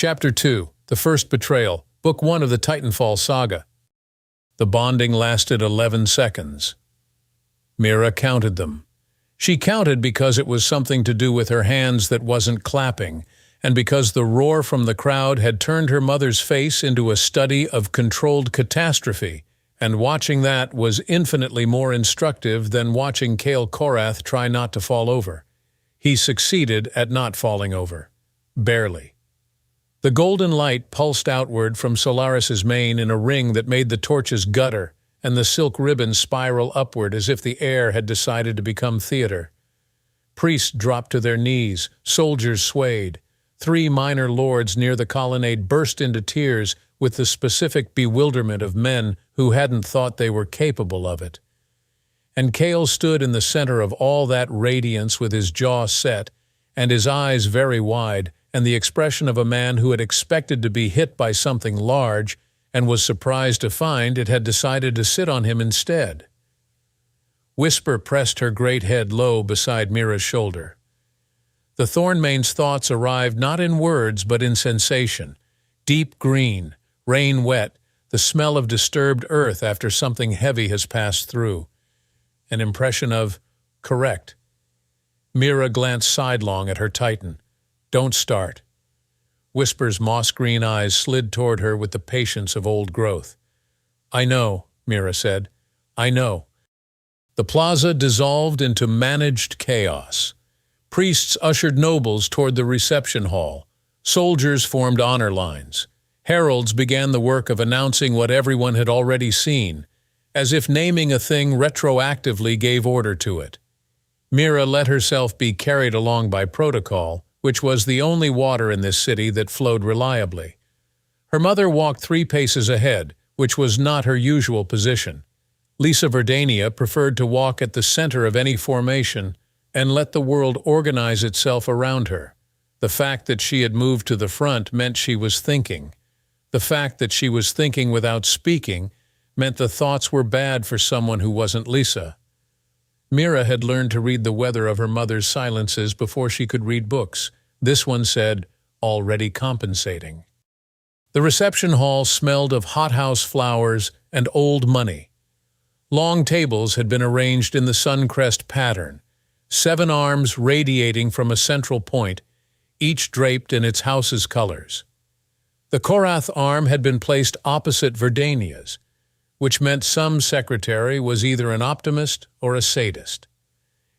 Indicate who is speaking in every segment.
Speaker 1: Chapter 2, The First Betrayal, Book 1 of the Titanfall Saga. The bonding lasted 11 seconds. Mira counted them. She counted because it was something to do with her hands that wasn't clapping, and because the roar from the crowd had turned her mother's face into a study of controlled catastrophe, and watching that was infinitely more instructive than watching Kael Korrath try not to fall over. He succeeded at not falling over. Barely. The golden light pulsed outward from Solaris's mane in a ring that made the torches gutter and the silk ribbon spiral upward as if the air had decided to become theater. Priests dropped to their knees, soldiers swayed. 3 minor lords near the colonnade burst into tears with the specific bewilderment of men who hadn't thought they were capable of it. And Kael stood in the center of all that radiance with his jaw set and his eyes very wide, and the expression of a man who had expected to be hit by something large and was surprised to find it had decided to sit on him instead. Whisper pressed her great head low beside Mira's shoulder. The Thornmane's thoughts arrived not in words but in sensation. Deep green, rain wet, the smell of disturbed earth after something heavy has passed through. An impression of correct. Mira glanced sidelong at her Titan. Don't start. Whisper's moss-green eyes slid toward her with the patience of old growth. I know, Mira said. I know. The plaza dissolved into managed chaos. Priests ushered nobles toward the reception hall. Soldiers formed honor lines. Heralds began the work of announcing what everyone had already seen, as if naming a thing retroactively gave order to it. Mira let herself be carried along by protocol, which was the only water in this city that flowed reliably. Her mother walked 3 paces ahead, which was not her usual position. Lyssa Verdania preferred to walk at the center of any formation and let the world organize itself around her. The fact that she had moved to the front meant she was thinking. The fact that she was thinking without speaking meant the thoughts were bad for someone who wasn't Lyssa. Mira had learned to read the weather of her mother's silences before she could read books. This one said, already compensating. The reception hall smelled of hothouse flowers and old money. Long tables had been arranged in the suncrest pattern, 7 arms radiating from a central point, each draped in its house's colors. The Korrath arm had been placed opposite Verdania's, which meant some secretary was either an optimist or a sadist.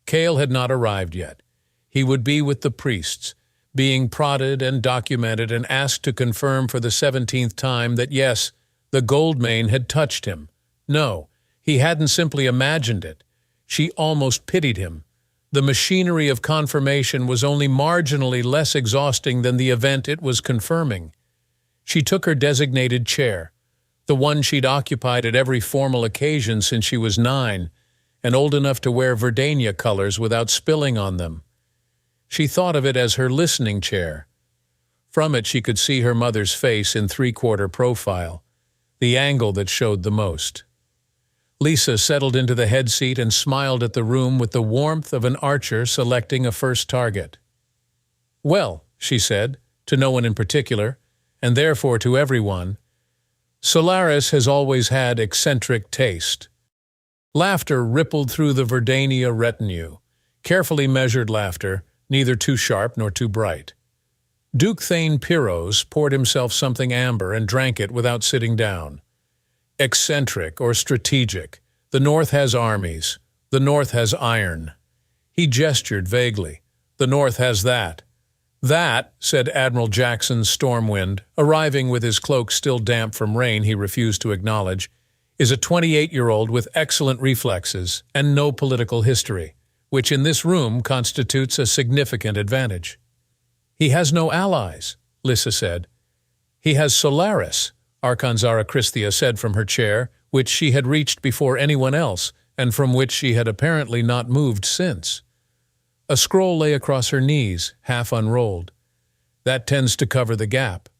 Speaker 1: Kael had not arrived yet. He would be with the priests, being prodded and documented and asked to confirm for the 17th time that yes, the Goldmane had touched him. No, he hadn't simply imagined it. She almost pitied him. The machinery of confirmation was only marginally less exhausting than the event it was confirming. She took her designated chair, the one she'd occupied at every formal occasion since she was 9, and old enough to wear Verdania colors without spilling on them. She thought of it as her listening chair. From it she could see her mother's face in 3/4 profile, the angle that showed the most. Lyssa settled into the head seat and smiled at the room with the warmth of an archer selecting a first target. Well, she said, to no one in particular, and therefore to everyone, Solaris has always had eccentric taste. Laughter rippled through the Verdania retinue, carefully measured laughter, neither too sharp nor too bright. Duke Thane Pyros poured himself something amber and drank it without sitting down. Eccentric or strategic, the North has armies, the North has iron. He gestured vaguely. The North has that. That, said Admiral Jackson's Stormwind, arriving with his cloak still damp from rain he refused to acknowledge, is a 28-year-old with excellent reflexes and no political history, which in this room constitutes a significant advantage. He has no allies, Lyssa said. He has Solaris, Arkanzara Christia said from her chair, which she had reached before anyone else, and from which she had apparently not moved since. A scroll lay across her knees, half unrolled. That tends to cover the gap.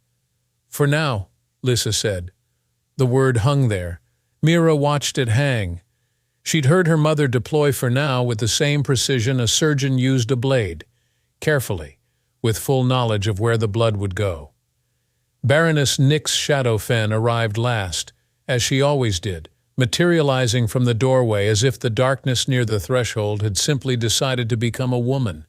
Speaker 1: For now, Lyssa said. The word hung there. Mira watched it hang. She'd heard her mother deploy for now with the same precision a surgeon used a blade, carefully, with full knowledge of where the blood would go. Baroness Nyx Shadowfen arrived last, as she always did, materializing from the doorway as if the darkness near the threshold had simply decided to become a woman.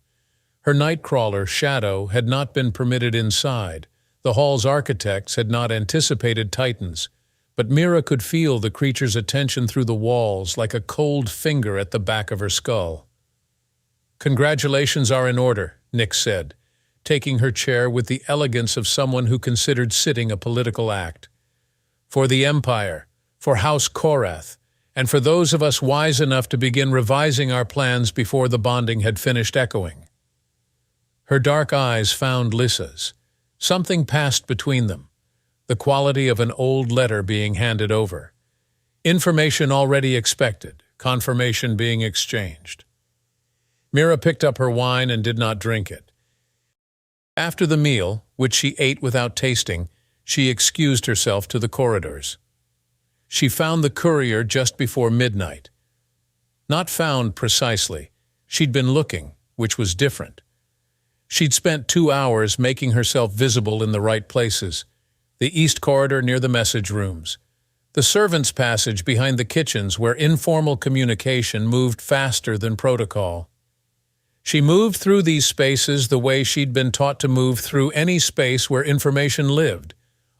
Speaker 1: Her nightcrawler, Shadow, had not been permitted inside. The hall's architects had not anticipated Titans, but Mira could feel the creature's attention through the walls like a cold finger at the back of her skull. "Congratulations are in order," Nyx said, taking her chair with the elegance of someone who considered sitting a political act. "For the Empire, for House Korrath, and for those of us wise enough to begin revising our plans before the bonding had finished echoing." Her dark eyes found Lyssa's. Something passed between them, the quality of an old letter being handed over. Information already expected, confirmation being exchanged. Mira picked up her wine and did not drink it. After the meal, which she ate without tasting, she excused herself to the corridors. She found the Courier just before midnight. Not found precisely. She'd been looking, which was different. She'd spent 2 hours making herself visible in the right places. The east corridor near the message rooms. The servants' passage behind the kitchens where informal communication moved faster than protocol. She moved through these spaces the way she'd been taught to move through any space where information lived.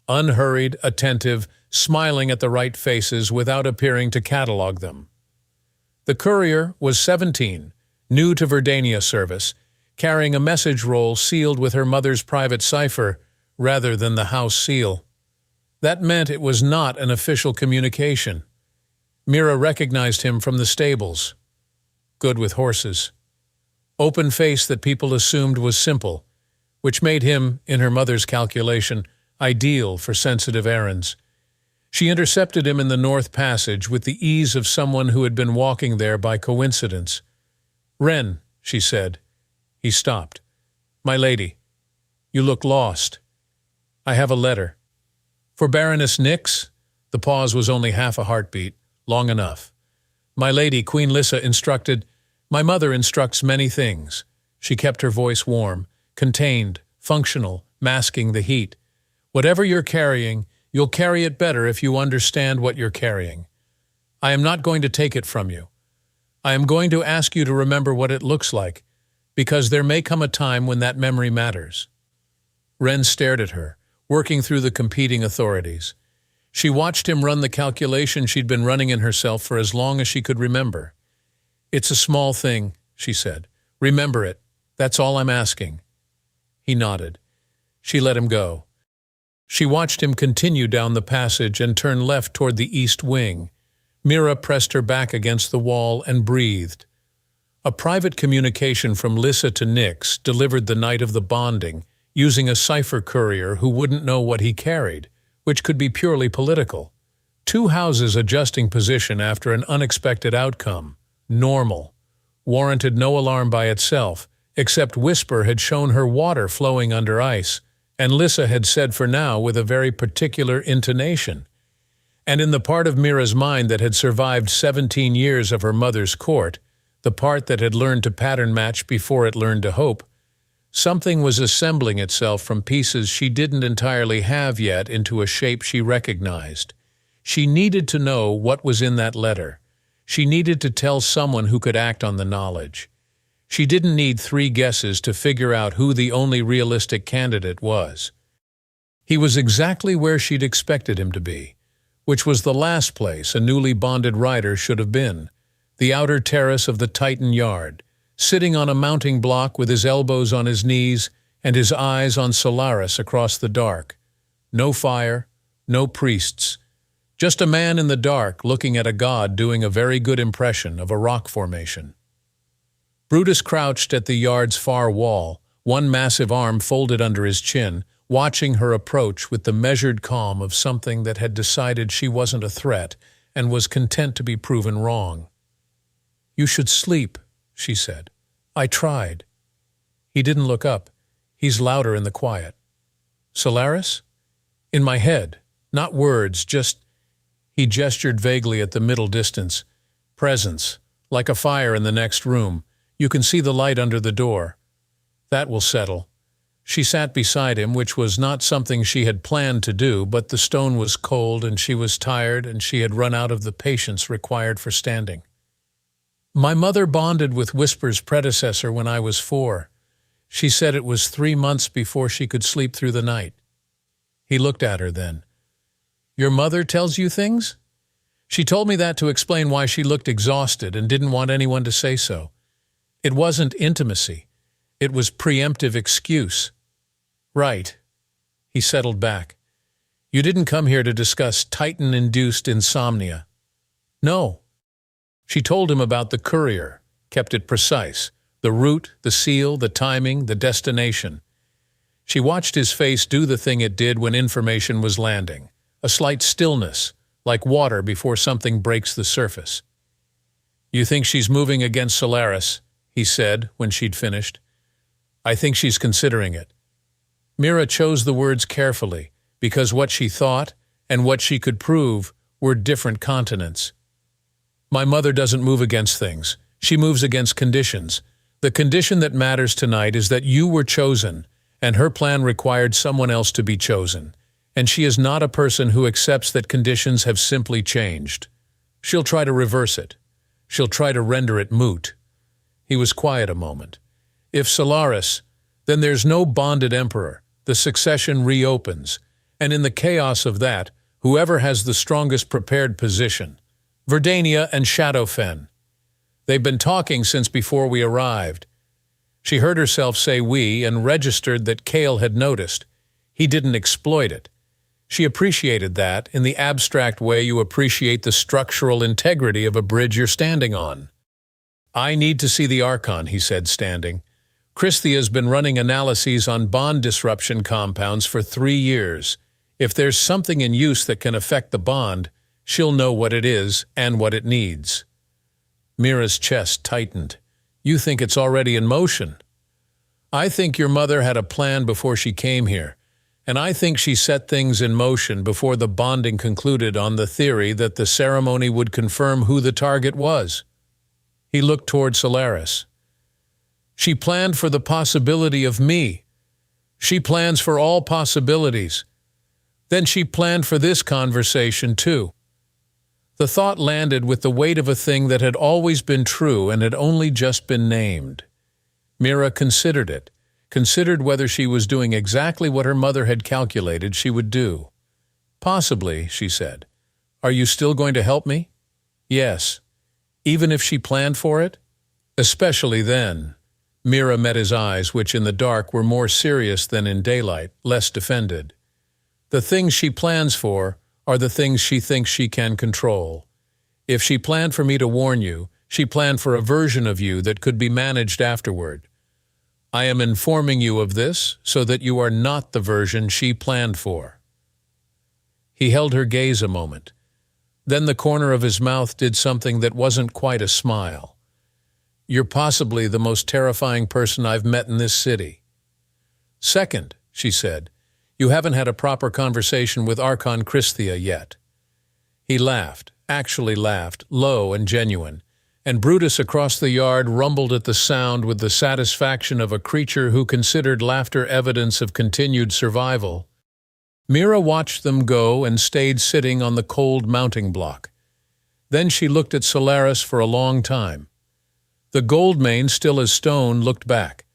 Speaker 1: Unhurried, attentive, smiling at the right faces without appearing to catalog them. The Courier was 17, new to Verdania service, carrying a message roll sealed with her mother's private cipher rather than the house seal. That meant it was not an official communication. Mira recognized him from the stables. Good with horses. Open face that people assumed was simple, which made him, in her mother's calculation, ideal for sensitive errands. She intercepted him in the North Passage with the ease of someone who had been walking there by coincidence. "Wren," she said. He stopped. "My lady, you look lost. I have a letter." "For Baroness Nyx?" The pause was only half a heartbeat, long enough. "My lady, Queen Lyssa instructed—" "My mother instructs many things." She kept her voice warm, contained, functional, masking the heat. "Whatever you're carrying, you'll carry it better if you understand what you're carrying. I am not going to take it from you. I am going to ask you to remember what it looks like, because there may come a time when that memory matters." Wren stared at her, working through the competing authorities. She watched him run the calculation she'd been running in herself for as long as she could remember. "It's a small thing," she said. "Remember it. That's all I'm asking." He nodded. She let him go. She watched him continue down the passage and turn left toward the east wing. Mira pressed her back against the wall and breathed. A private communication from Lyssa to Nyx, delivered the night of the bonding, using a cipher courier who wouldn't know what he carried, which could be purely political. 2 houses adjusting position after an unexpected outcome. Normal. Warranted no alarm by itself, except Whisper had shown her water flowing under ice, and Lyssa had said for now with a very particular intonation. And in the part of Mira's mind that had survived 17 years of her mother's court, the part that had learned to pattern match before it learned to hope, something was assembling itself from pieces she didn't entirely have yet into a shape she recognized. She needed to know what was in that letter. She needed to tell someone who could act on the knowledge. She didn't need 3 guesses to figure out who the only realistic candidate was. He was exactly where she'd expected him to be, which was the last place a newly bonded rider should have been. The outer terrace of the Titan yard, sitting on a mounting block with his elbows on his knees and his eyes on Solaris across the dark. No fire, no priests. Just a man in the dark looking at a god doing a very good impression of a rock formation. Brutus crouched at the yard's far wall, one massive arm folded under his chin, watching her approach with the measured calm of something that had decided she wasn't a threat and was content to be proven wrong. "You should sleep," she said. "I tried." He didn't look up. He's louder in the quiet. "Solaris?" "In my head. Not words, just—" He gestured vaguely at the middle distance. "Presence. Like a fire in the next room. You can see the light under the door. That will settle. She sat beside him, which was not something she had planned to do, but the stone was cold and she was tired and she had run out of the patience required for standing. My mother bonded with Whisper's predecessor when I was 4. She said it was 3 months before she could sleep through the night. He looked at her then. Your mother tells you things? She told me that to explain why she looked exhausted and didn't want anyone to say so. It wasn't intimacy. It was preemptive excuse. Right. He settled back. You didn't come here to discuss Titan-induced insomnia. No. She told him about the Courier, kept it precise. The route, the seal, the timing, the destination. She watched his face do the thing it did when information was landing. A slight stillness, like water before something breaks the surface. You think she's moving against Solaris, he said when she'd finished. I think she's considering it. Mira chose the words carefully, because what she thought and what she could prove were different continents. My mother doesn't move against things. She moves against conditions. The condition that matters tonight is that you were chosen, and her plan required someone else to be chosen. And she is not a person who accepts that conditions have simply changed. She'll try to reverse it. She'll try to render it moot. He was quiet a moment. If Solaris, then there's no bonded emperor. The succession reopens, and in the chaos of that, whoever has the strongest prepared position. Verdania and Shadowfen. They've been talking since before we arrived. She heard herself say we and registered that Kael had noticed. He didn't exploit it. She appreciated that in the abstract way you appreciate the structural integrity of a bridge you're standing on. I need to see the Archon, he said, standing. Christhia's been running analyses on bond disruption compounds for 3 years. If there's something in use that can affect the bond, she'll know what it is and what it needs. Mira's chest tightened. You think it's already in motion? I think your mother had a plan before she came here, and I think she set things in motion before the bonding concluded on the theory that the ceremony would confirm who the target was. He looked toward Solaris. She planned for the possibility of me. She plans for all possibilities. Then she planned for this conversation, too. The thought landed with the weight of a thing that had always been true and had only just been named. Mira considered it, considered whether she was doing exactly what her mother had calculated she would do. Possibly, she said. Are you still going to help me? Yes. Even if she planned for it? Especially then. Mira met his eyes, which in the dark were more serious than in daylight, less defended. The things she plans for are the things she thinks she can control. If she planned for me to warn you, she planned for a version of you that could be managed afterward. I am informing you of this so that you are not the version she planned for. He held her gaze a moment. Then the corner of his mouth did something that wasn't quite a smile. You're possibly the most terrifying person I've met in this city. Second, she said, you haven't had a proper conversation with Archon Christhia yet. He laughed, actually laughed, low and genuine, and Brutus across the yard rumbled at the sound with the satisfaction of a creature who considered laughter evidence of continued survival. Mira watched them go and stayed sitting on the cold mounting block. Then she looked at Solaris for a long time. The Goldmane, still as stone, looked back.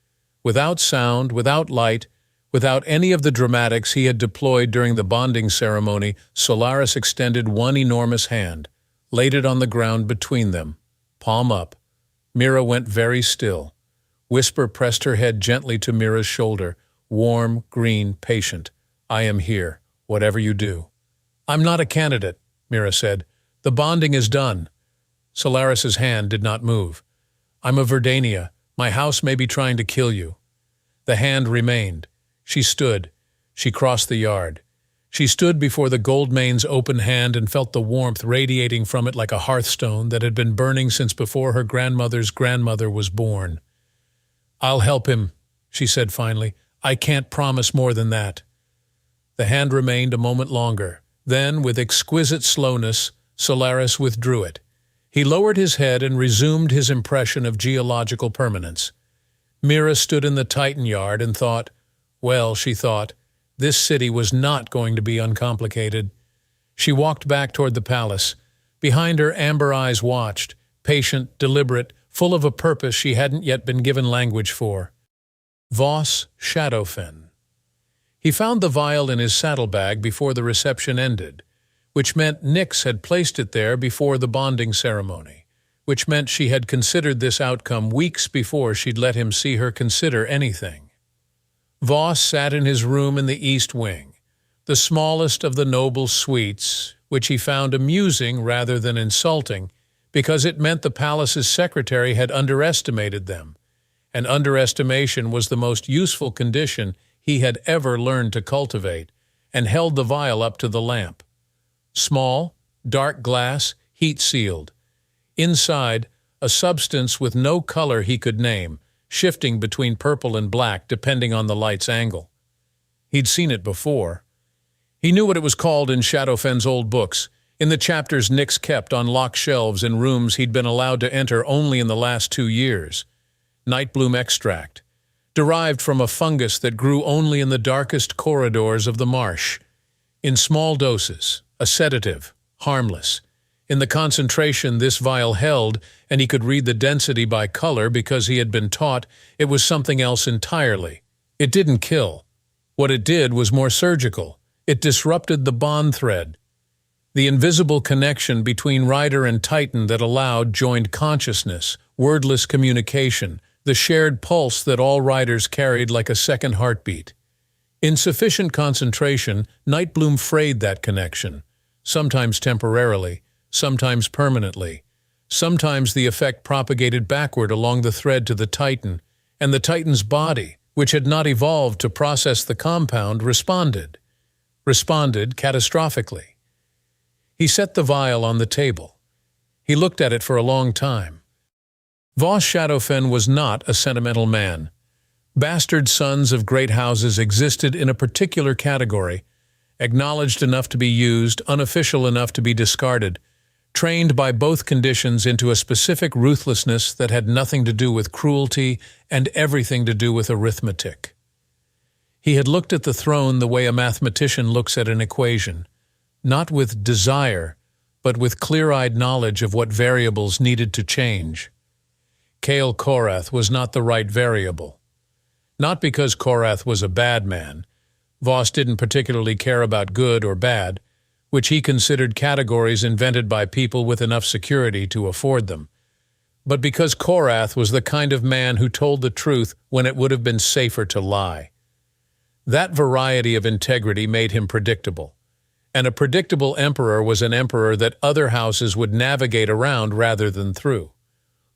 Speaker 1: Without sound, without light, without any of the dramatics he had deployed during the bonding ceremony, Solaris extended one enormous hand, laid it on the ground between them, palm up. Mira went very still. Whisper pressed her head gently to Mira's shoulder, warm, green, patient. I am here, whatever you do. I'm not a candidate, Mira said. The bonding is done. Solaris's hand did not move. I'm a Verdania. My house may be trying to kill you. The hand remained. She stood. She crossed the yard. She stood before the Goldmane's open hand and felt the warmth radiating from it like a hearthstone that had been burning since before her grandmother's grandmother was born. I'll help him, she said finally. I can't promise more than that. The hand remained a moment longer. Then, with exquisite slowness, Solaris withdrew it. He lowered his head and resumed his impression of geological permanence. Mira stood in the Titan yard and thought, Well, she thought, this city was not going to be uncomplicated. She walked back toward the palace. Behind her, amber eyes watched, patient, deliberate, full of a purpose she hadn't yet been given language for. Voss Shadowfen. He found the vial in his saddlebag before the reception ended, which meant Nyx had placed it there before the bonding ceremony, which meant she had considered this outcome weeks before she'd let him see her consider anything. Voss sat in his room in the East Wing, the smallest of the noble suites, which he found amusing rather than insulting, because it meant the palace's secretary had underestimated them, and underestimation was the most useful condition he had ever learned to cultivate, and held the vial up to the lamp. Small, dark glass, heat-sealed. Inside, a substance with no color he could name, shifting between purple and black depending on the light's angle. He'd seen it before. He knew what it was called in Shadowfen's old books, in the chapters Nyx kept on locked shelves in rooms he'd been allowed to enter only in the last 2 years. Nightbloom extract, derived from a fungus that grew only in the darkest corridors of the marsh. In small doses, a sedative, harmless. In the concentration this vial held, and he could read the density by color because he had been taught, it was something else entirely. It didn't kill. What it did was more surgical. It disrupted the bond thread. The invisible connection between rider and Titan that allowed joined consciousness, wordless communication, the shared pulse that all riders carried like a second heartbeat. In sufficient concentration, Nightbloom frayed that connection, sometimes temporarily, sometimes permanently. Sometimes the effect propagated backward along the thread to the Titan, and the Titan's body, which had not evolved to process the compound, responded catastrophically. He set the vial on the table. He looked at it for a long time. Voss Shadowfen was not a sentimental man. Bastard sons of great houses existed in a particular category, acknowledged enough to be used, unofficial enough to be discarded, trained by both conditions into a specific ruthlessness that had nothing to do with cruelty and everything to do with arithmetic. He had looked at the throne the way a mathematician looks at an equation, not with desire, but with clear-eyed knowledge of what variables needed to change. Kael Korrath was not the right variable. Not because Korrath was a bad man. Voss didn't particularly care about good or bad, which he considered categories invented by people with enough security to afford them, but because Korrath was the kind of man who told the truth when it would have been safer to lie. That variety of integrity made him predictable, and a predictable emperor was an emperor that other houses would navigate around rather than through.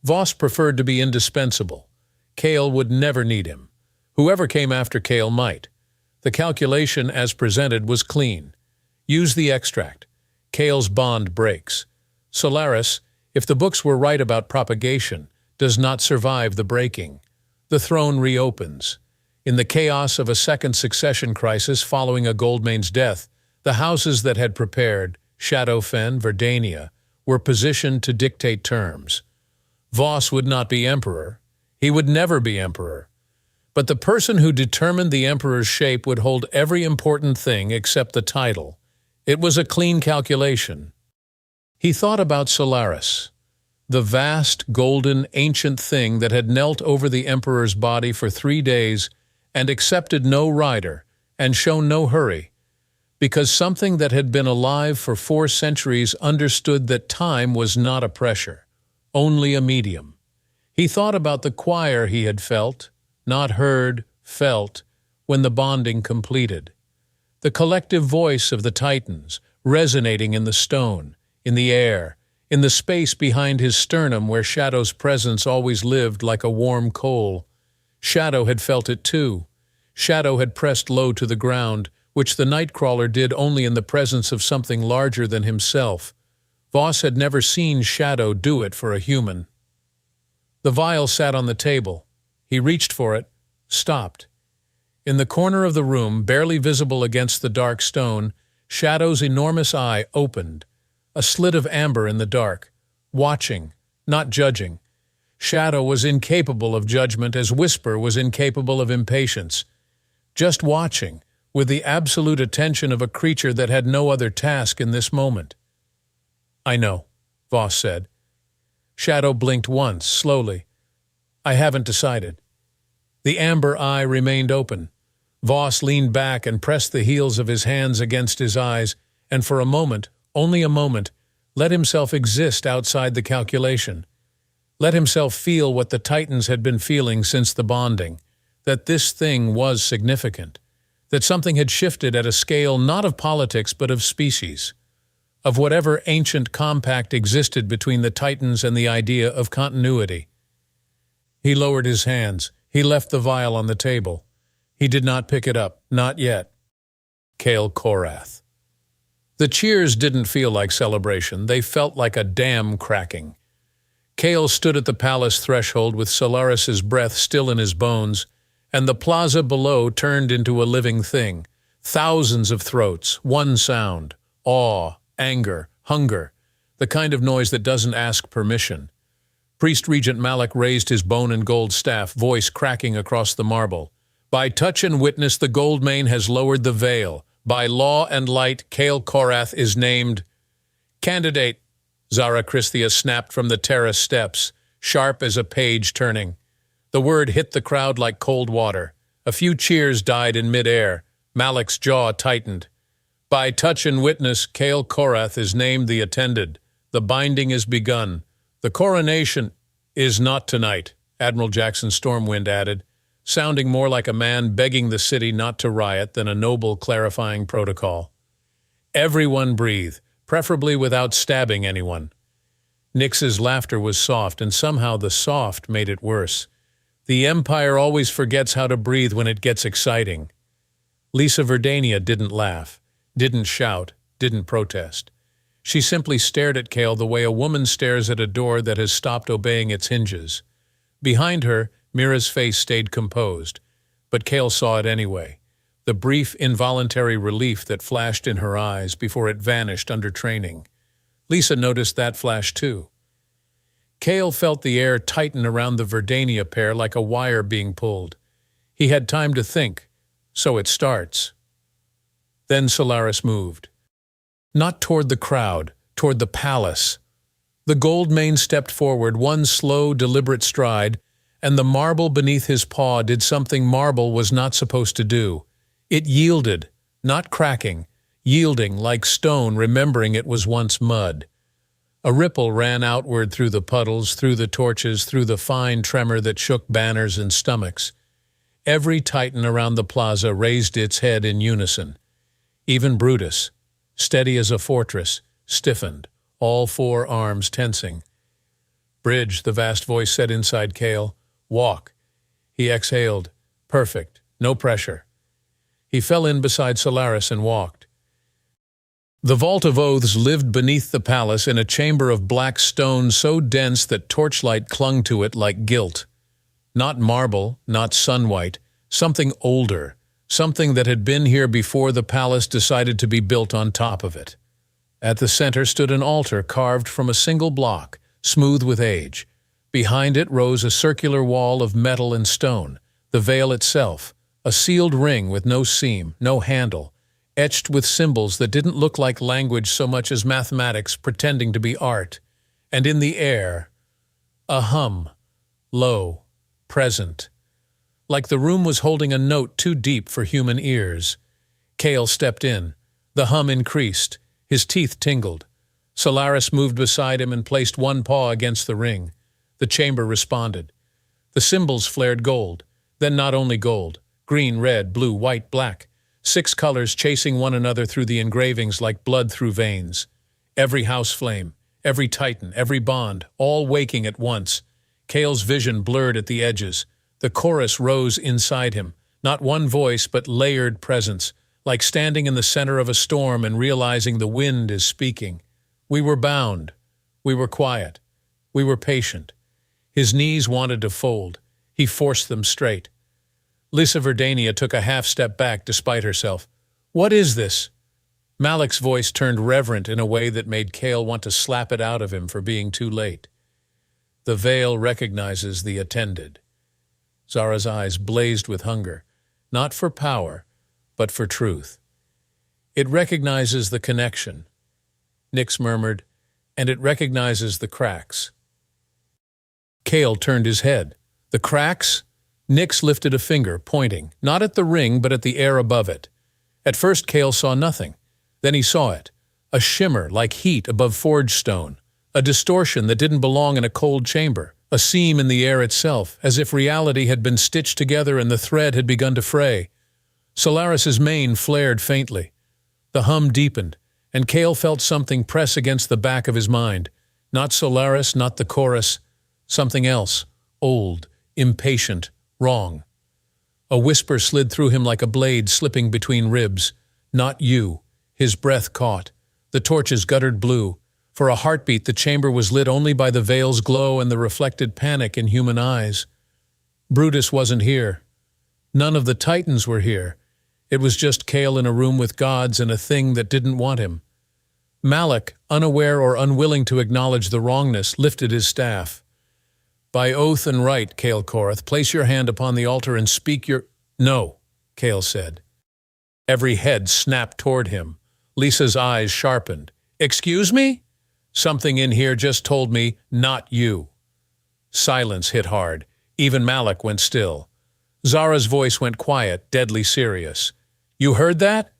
Speaker 1: Voss preferred to be indispensable. Kael would never need him. Whoever came after Kael might. The calculation as presented was clean. Use the extract. Kael's bond breaks. Solaris, if the books were right about propagation, does not survive the breaking. The throne reopens. In the chaos of a second succession crisis following a Goldmane's death, the houses that had prepared, Shadowfen, Verdania, were positioned to dictate terms. Voss would not be emperor. He would never be emperor. But the person who determined the emperor's shape would hold every important thing except the title. It was a clean calculation. He thought about Solaris, the vast, golden, ancient thing that had knelt over the emperor's body for 3 days and accepted no rider and shown no hurry, because something that had been alive for 4 centuries understood that time was not a pressure, only a medium. He thought about the choir he had felt, not heard, felt, when the bonding completed. The collective voice of the Titans, resonating in the stone, in the air, in the space behind his sternum where Shadow's presence always lived like a warm coal. Shadow had felt it too. Shadow had pressed low to the ground, which the Nightcrawler did only in the presence of something larger than himself. Voss had never seen Shadow do it for a human. The vial sat on the table. He reached for it, stopped. In the corner of the room, barely visible against the dark stone, Shadow's enormous eye opened, a slit of amber in the dark, watching, not judging. Shadow was incapable of judgment as Whisper was incapable of impatience. just watching, with the absolute attention of a creature that had no other task in this moment. "I know," Voss said. Shadow blinked once, slowly. "I haven't decided." The amber eye remained open. Voss leaned back and pressed the heels of his hands against his eyes, and for a moment, only a moment, let himself exist outside the calculation. Let himself feel what the Titans had been feeling since the bonding, that this thing was significant, that something had shifted at a scale not of politics but of species, of whatever ancient compact existed between the Titans and the idea of continuity. He lowered his hands. He left the vial on the table. He did not pick it up, not yet. Kael Korrath. The cheers didn't feel like celebration. They felt like a dam cracking. Kael stood at the palace threshold with Solaris's breath still in his bones, and the plaza below turned into a living thing. Thousands of throats, one sound, awe, anger, hunger, the kind of noise that doesn't ask permission. Priest Regent Malik raised his bone and gold staff, voice cracking across the marble. "By touch and witness, the gold mane has lowered the veil. By law and light, Kael Korrath is named candidate." Zara Christhia snapped from the terrace steps, sharp as a page turning. The word hit the crowd like cold water. A few cheers died in midair. Malik's jaw tightened. "By touch and witness, Kael Korrath is named the attended. The binding is begun. The coronation is not tonight," Admiral Jackson Stormwind added, sounding more like a man begging the city not to riot than a noble clarifying protocol. Everyone breathe, preferably without stabbing anyone. Nyx's laughter was soft, and somehow the soft made it worse. The Empire always forgets how to breathe when it gets exciting. Lyssa Verdania didn't laugh, didn't shout, didn't protest. She simply stared at Kael the way a woman stares at a door that has stopped obeying its hinges. Behind her, Mira's face stayed composed, but Kael saw it anyway, the brief, involuntary relief that flashed in her eyes before it vanished under training. Lyssa noticed that flash too. Kael felt the air tighten around the Verdania pair like a wire being pulled. He had time to think. So it starts. Then Solaris moved. Not toward the crowd, toward the palace. The gold mane stepped forward, one slow, deliberate stride, and the marble beneath his paw did something marble was not supposed to do. It yielded, not cracking, yielding like stone, remembering it was once mud. A ripple ran outward through the puddles, through the torches, through the fine tremor that shook banners and stomachs. Every Titan around the plaza raised its head in unison. Even Brutus, steady as a fortress, stiffened, all four arms tensing. "Bridge," the vast voice said inside Kael. "Walk." He exhaled. Perfect. No pressure. He fell in beside Solaris and walked. The Vault of Oaths lived beneath the palace in a chamber of black stone so dense that torchlight clung to it like gilt. Not marble, not sun-white, something older, something that had been here before the palace decided to be built on top of it. At the center stood an altar carved from a single block, smooth with age. Behind it rose a circular wall of metal and stone, the veil itself, a sealed ring with no seam, no handle, etched with symbols that didn't look like language so much as mathematics pretending to be art. And in the air, a hum, low, present, like the room was holding a note too deep for human ears. Kael stepped in. The hum increased. His teeth tingled. Solaris moved beside him and placed one paw against the ring. The chamber responded. The symbols flared gold, then not only gold, green, red, blue, white, black, 6 colors chasing one another through the engravings like blood through veins. Every house flame, every titan, every bond, all waking at once. Kael's vision blurred at the edges. The chorus rose inside him, not one voice but layered presence, like standing in the center of a storm and realizing the wind is speaking. We were bound. We were quiet. We were patient. His knees wanted to fold. He forced them straight. Lyssa Verdania took a half-step back despite herself. "What is this?" Malik's voice turned reverent in a way that made Kael want to slap it out of him for being too late. "The veil recognizes the attended." Zara's eyes blazed with hunger. not for power, but for truth. It recognizes the connection, Nyx murmured, and it recognizes the cracks. Kael turned his head. The cracks? Nyx lifted a finger, pointing, not at the ring, but at the air above it. At first Kael saw nothing. Then he saw it, a shimmer like heat above forged stone, a distortion that didn't belong in a cold chamber, a seam in the air itself, as if reality had been stitched together and the thread had begun to fray. Solaris's mane flared faintly. The hum deepened, and Kael felt something press against the back of his mind. Not Solaris, not the chorus, something else, old, impatient, wrong. A whisper slid through him like a blade slipping between ribs. Not you. His breath caught. The torches guttered blue. For a heartbeat, the chamber was lit only by the veil's glow and the reflected panic in human eyes. Brutus wasn't here. None of the Titans were here. It was just Kael in a room with gods and a thing that didn't want him. Malak, unaware or unwilling to acknowledge the wrongness, lifted his staff. By oath and right, Kael Korrath, place your hand upon the altar and speak your— No, Kael said. Every head snapped toward him. Lyssa's eyes sharpened. Excuse me? Something in here just told me, not you. Silence hit hard. Even Malak went still. Zara's voice went quiet, deadly serious. You heard that?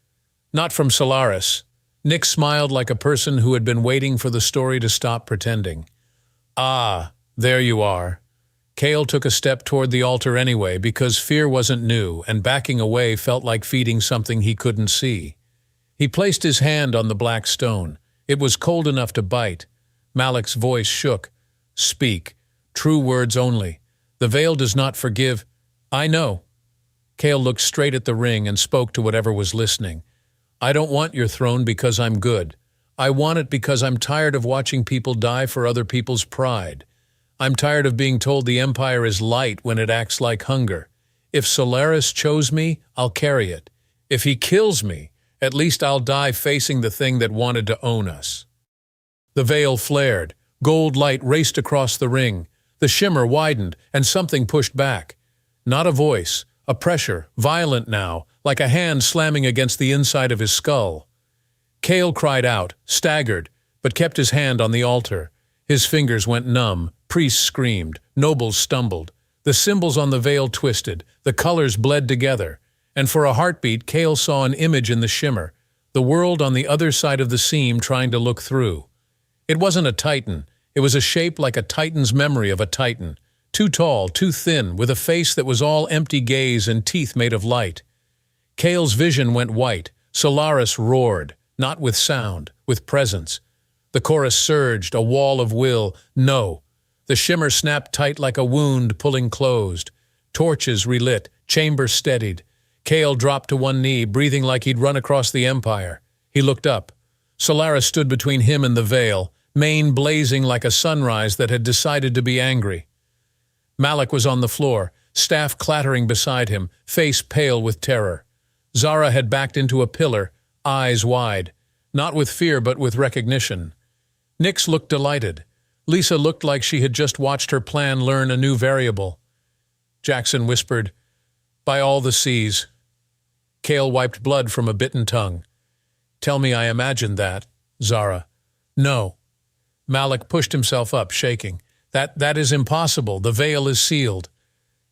Speaker 1: Not from Solaris. Nyx smiled like a person who had been waiting for the story to stop pretending. Ah, there you are. Kael took a step toward the altar anyway because fear wasn't new and backing away felt like feeding something he couldn't see. He placed his hand on the black stone. It was cold enough to bite. Malak's voice shook. Speak. True words only. The veil does not forgive. I know. Kael looked straight at the ring and spoke to whatever was listening. I don't want your throne because I'm good. I want it because I'm tired of watching people die for other people's pride. I'm tired of being told the Empire is light when it acts like hunger. If Solaris chose me, I'll carry it. If he kills me, at least I'll die facing the thing that wanted to own us. The veil flared. Gold light raced across the ring. The shimmer widened, and something pushed back. Not a voice, a pressure, violent now, like a hand slamming against the inside of his skull. Kael cried out, staggered, but kept his hand on the altar. His fingers went numb, priests screamed, nobles stumbled. The symbols on the veil twisted, the colors bled together, and for a heartbeat Kael saw an image in the shimmer, the world on the other side of the seam trying to look through. It wasn't a Titan, it was a shape like a Titan's memory of a Titan, too tall, too thin, with a face that was all empty gaze and teeth made of light. Kael's vision went white. Solaris roared, not with sound, with presence. The chorus surged, a wall of will. No. The shimmer snapped tight like a wound pulling closed. Torches relit, chamber steadied. Kael dropped to one knee, breathing like he'd run across the Empire. He looked up. Solaris stood between him and the veil, mane blazing like a sunrise that had decided to be angry. Malak was on the floor, staff clattering beside him, face pale with terror. Zara had backed into a pillar, eyes wide, not with fear but with recognition. Nyx looked delighted. Lyssa looked like she had just watched her plan learn a new variable. Jackson whispered, "By all the seas." Kael wiped blood from a bitten tongue. "Tell me I imagined that, Zara." "No." Malak pushed himself up, shaking. That is impossible. The veil is sealed."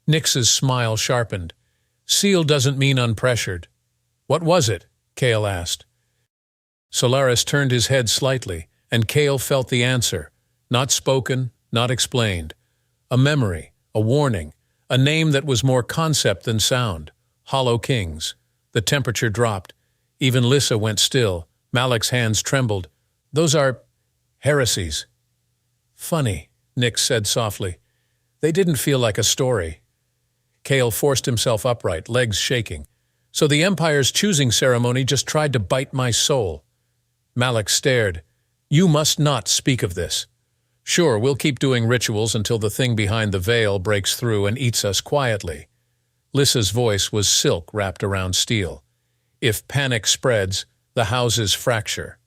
Speaker 1: Nyx's smile sharpened. "Sealed doesn't mean unpressured." "What was it?" Kael asked. Solaris turned his head slightly, and Kael felt the answer. Not spoken, not explained. A memory, a warning, a name that was more concept than sound. Hollow Kings. The temperature dropped. Even Lyssa went still. Malak's hands trembled. "Those are heresies." "Funny," Nyx said softly. "They didn't feel like a story." Kael forced himself upright, legs shaking. "So the Empire's choosing ceremony just tried to bite my soul." Malak stared. "You must not speak of this. Sure, we'll keep doing rituals until the thing behind the veil breaks through and eats us quietly." Lyssa's voice was silk wrapped around steel. "If panic spreads, the houses fracture.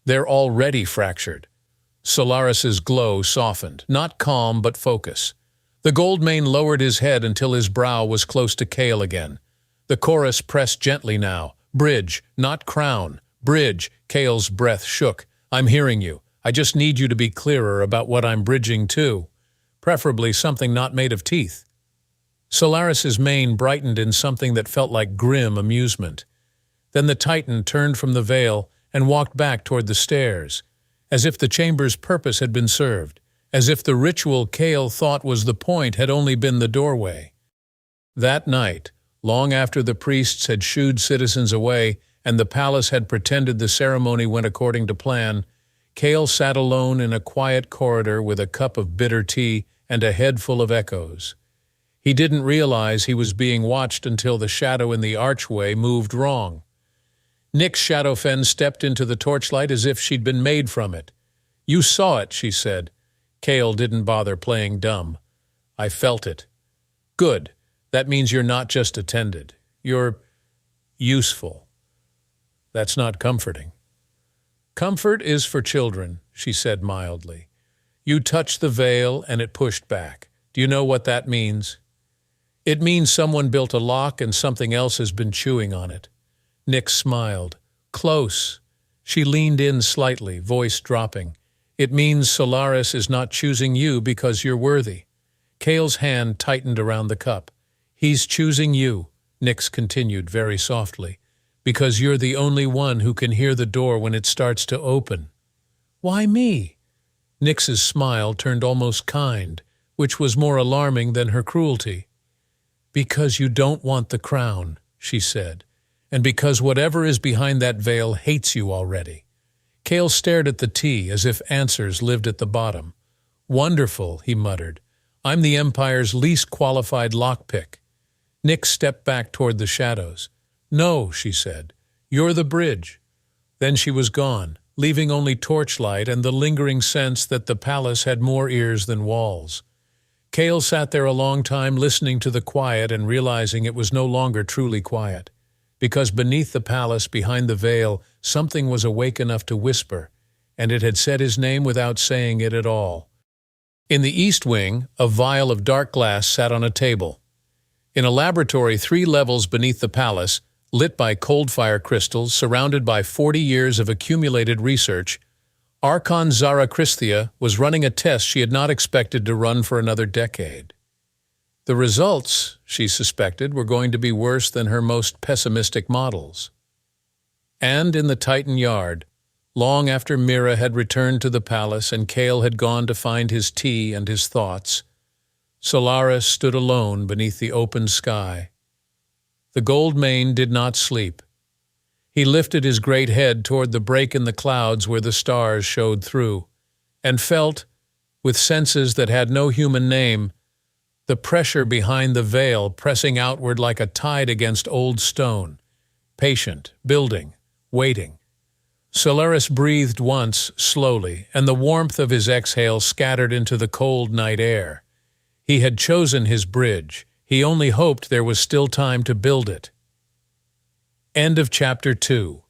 Speaker 1: They're already fractured." Solaris's glow softened, not calm but focus. The gold mane lowered his head until his brow was close to Kael again. The chorus pressed gently now. Bridge, not crown. Bridge. Kael's breath shook. I'm hearing you. I just need you to be clearer about what I'm bridging to. Preferably something not made of teeth. Solaris's mane brightened in something that felt like grim amusement. Then the Titan turned from the veil and walked back toward the stairs, as if the chamber's purpose had been served, as if the ritual Kael thought was the point had only been the doorway. That night, long after the priests had shooed citizens away and the palace had pretended the ceremony went according to plan, Kael sat alone in a quiet corridor with a cup of bitter tea and a head full of echoes. He didn't realize he was being watched until the shadow in the archway moved wrong. Nyx Shadowfen stepped into the torchlight as if she'd been made from it. You saw it, she said. Kael didn't bother playing dumb. I felt it. Good. That means you're not just attended. You're useful. That's not comforting. Comfort is for children, she said mildly. You touched the veil and it pushed back. Do you know what that means? It means someone built a lock and something else has been chewing on it. Nyx smiled. Close. She leaned in slightly, voice dropping. It means Solaris is not choosing you because you're worthy. Kael's hand tightened around the cup. He's choosing you, Nyx continued very softly, because you're the only one who can hear the door when it starts to open. Why me? Nyx's smile turned almost kind, which was more alarming than her cruelty. Because you don't want the crown, she said, and because whatever is behind that veil hates you already. Kael stared at the tea as if answers lived at the bottom. Wonderful, he muttered. I'm the Empire's least qualified lockpick. Nyx stepped back toward the shadows. No, she said. You're the bridge. Then she was gone, leaving only torchlight and the lingering sense that the palace had more ears than walls. Kael sat there a long time listening to the quiet and realizing it was no longer truly quiet. Because beneath the palace, behind the veil, something was awake enough to whisper, and it had said his name without saying it at all. In the east wing, a vial of dark glass sat on a table. In a laboratory 3 levels beneath the palace, lit by cold fire crystals, surrounded by 40 years of accumulated research, Archon Zara Christhia was running a test she had not expected to run for another decade. The results, she suspected, were going to be worse than her most pessimistic models. And in the Titan yard, long after Mira had returned to the palace and Kael had gone to find his tea and his thoughts, Solaris stood alone beneath the open sky. The gold mane did not sleep. He lifted his great head toward the break in the clouds where the stars showed through, and felt, with senses that had no human name, the pressure behind the veil pressing outward like a tide against old stone, patient, building, waiting. Solaris breathed once, slowly, and the warmth of his exhale scattered into the cold night air. He had chosen his bridge. He only hoped there was still time to build it. End of Chapter 2.